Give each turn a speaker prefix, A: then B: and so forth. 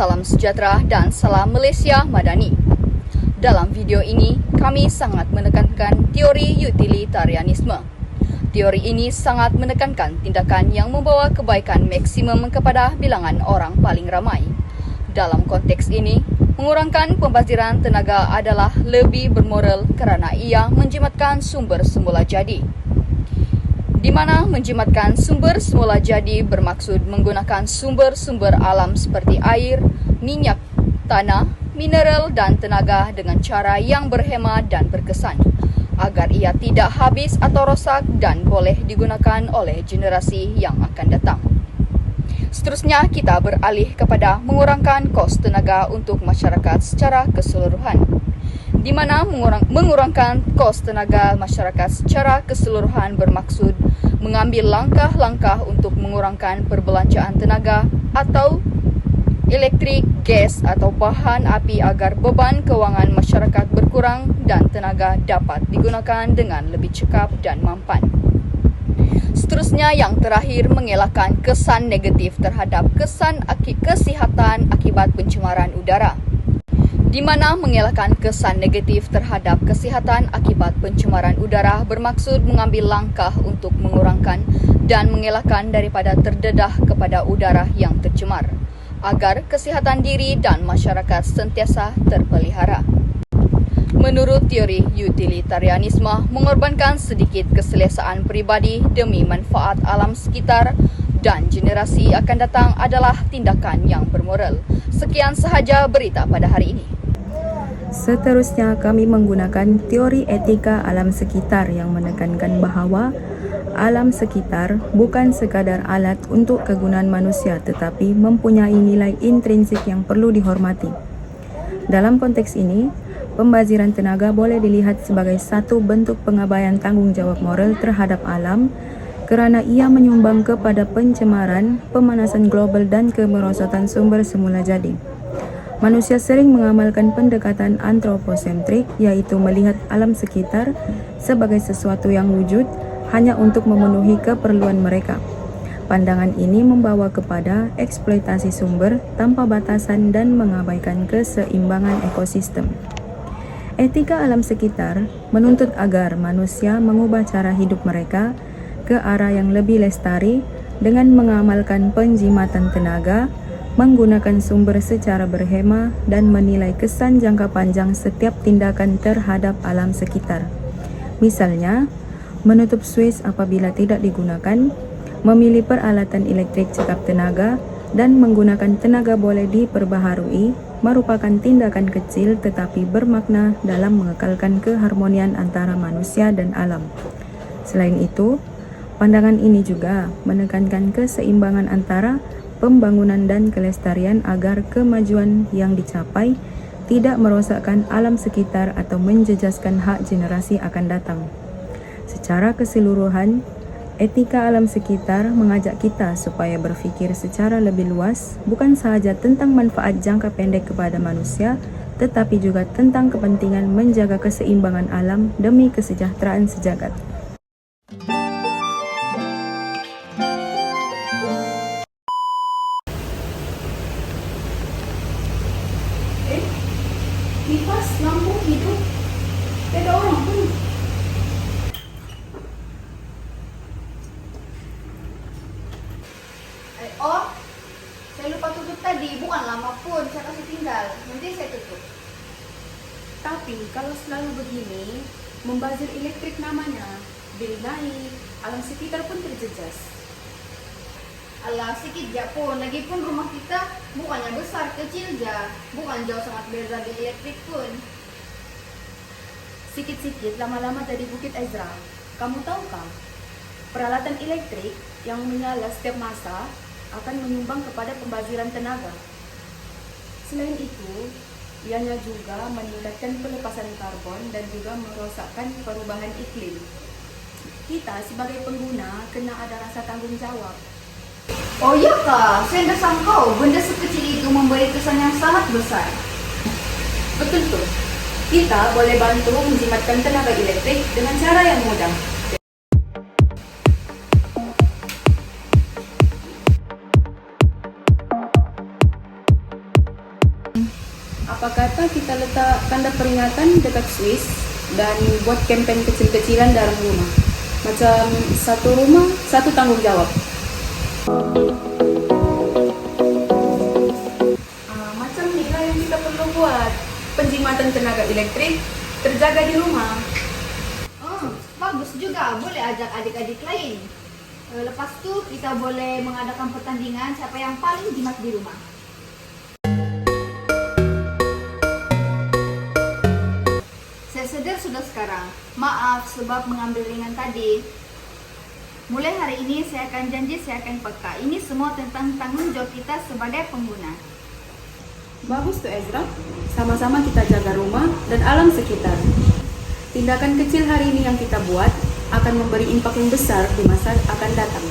A: salam sejahtera dan salam Malaysia Madani. Dalam video ini, kami sangat menekankan teori utilitarianisme. Teori ini sangat menekankan tindakan yang membawa kebaikan maksimum kepada bilangan orang paling ramai. Dalam konteks ini, mengurangkan pembaziran tenaga adalah lebih bermoral kerana ia menjimatkan sumber semula jadi. Di mana menjimatkan sumber semula jadi bermaksud menggunakan sumber-sumber alam seperti air, minyak, tanah, mineral dan tenaga dengan cara yang berhemat dan berkesan, agar ia tidak habis atau rosak dan boleh digunakan oleh generasi yang akan datang. Seterusnya, kita beralih kepada mengurangkan kos tenaga untuk masyarakat secara keseluruhan, di mana mengurangkan kos tenaga masyarakat secara keseluruhan bermaksud mengambil langkah-langkah untuk mengurangkan perbelanjaan tenaga atau elektrik, gas atau bahan api agar beban kewangan masyarakat berkurang dan tenaga dapat digunakan dengan lebih cekap dan mampan. Seterusnya, yang terakhir, mengelakkan kesan negatif terhadap kesihatan akibat pencemaran udara, di mana mengelakkan kesan negatif terhadap kesihatan akibat pencemaran udara bermaksud mengambil langkah untuk mengurangkan dan mengelakkan daripada terdedah kepada udara yang tercemar, agar kesihatan diri dan masyarakat sentiasa terpelihara. Menurut teori utilitarianisme, mengorbankan sedikit keselesaan peribadi demi manfaat alam sekitar dan generasi akan datang adalah tindakan yang bermoral. Sekian sahaja berita pada hari ini.
B: Seterusnya, kami menggunakan teori etika alam sekitar yang menekankan bahawa alam sekitar bukan sekadar alat untuk kegunaan manusia tetapi mempunyai nilai intrinsik yang perlu dihormati. Dalam konteks ini, pembaziran tenaga boleh dilihat sebagai satu bentuk pengabaian tanggungjawab moral terhadap alam kerana ia menyumbang kepada pencemaran, pemanasan global dan kemerosotan sumber semula jadi. Manusia sering mengamalkan pendekatan antroposentrik, iaitu melihat alam sekitar sebagai sesuatu yang wujud hanya untuk memenuhi keperluan mereka. Pandangan ini membawa kepada eksploitasi sumber tanpa batasan dan mengabaikan keseimbangan ekosistem. Etika alam sekitar menuntut agar manusia mengubah cara hidup mereka ke arah yang lebih lestari dengan mengamalkan penjimatan tenaga, menggunakan sumber secara berhema dan menilai kesan jangka panjang setiap tindakan terhadap alam sekitar. Misalnya, menutup suis apabila tidak digunakan, memilih peralatan elektrik cekap tenaga, dan menggunakan tenaga boleh diperbaharui merupakan tindakan kecil tetapi bermakna dalam mengekalkan keharmonian antara manusia dan alam. Selain itu, pandangan ini juga menekankan keseimbangan antara pembangunan dan kelestarian agar kemajuan yang dicapai tidak merosakkan alam sekitar atau menjejaskan hak generasi akan datang. Secara keseluruhan, etika alam sekitar mengajak kita supaya berfikir secara lebih luas, bukan sahaja tentang manfaat jangka pendek kepada manusia, tetapi juga tentang kepentingan menjaga keseimbangan alam demi kesejahteraan sejagat.
A: Kipas lampu hidup, tidak ada orang pun. Oh, saya lupa tutup tadi, bukan lama pun, saya kasih tinggal, nanti saya tutup.
C: Tapi kalau selalu begini, membazir elektrik namanya, bil naik, alam sekitar pun terjejas.
A: Alah, sikit je pun, lagipun rumah kita bukannya besar, kecil je, bukan jauh sangat beza di elektrik pun.
C: Sikit-sikit lama-lama jadi Bukit Ezra. Kamu tahukah? Peralatan elektrik yang menyala setiap masa akan menyumbang kepada pembaziran tenaga. Selain itu, ianya juga meningkatkan pelepasan karbon dan juga merosakkan perubahan iklim. Kita sebagai pengguna kena ada rasa tanggung jawab.
A: Oh iya kak, saya tidak sangkau benda sekecil itu memberi kesan yang sangat besar.
C: Betul tuh. Kita boleh bantu menjimatkan tenaga elektrik dengan cara yang mudah. Apa kata kita letak tanda peringatan dekat Swiss dan buat campaign kecil-kecilan dalam rumah. Macam satu rumah, satu tanggung jawab. Macam inilah yang kita perlu buat. Penjimatan tenaga elektrik terjaga di rumah.
D: Bagus juga, boleh ajak adik-adik lain. Lepas tu kita boleh mengadakan pertandingan siapa yang paling jimat di rumah. Saya sedar sudah sekarang. Maaf sebab mengambil ringan tadi. Mulai hari ini saya akan janji saya akan peka. Ini semua tentang tanggung jawab kita sebagai pengguna.
C: Bagus tuh Ezra. Sama-sama kita jaga rumah dan alam sekitar. Tindakan kecil hari ini yang kita buat akan memberi impak yang besar di masa akan datang.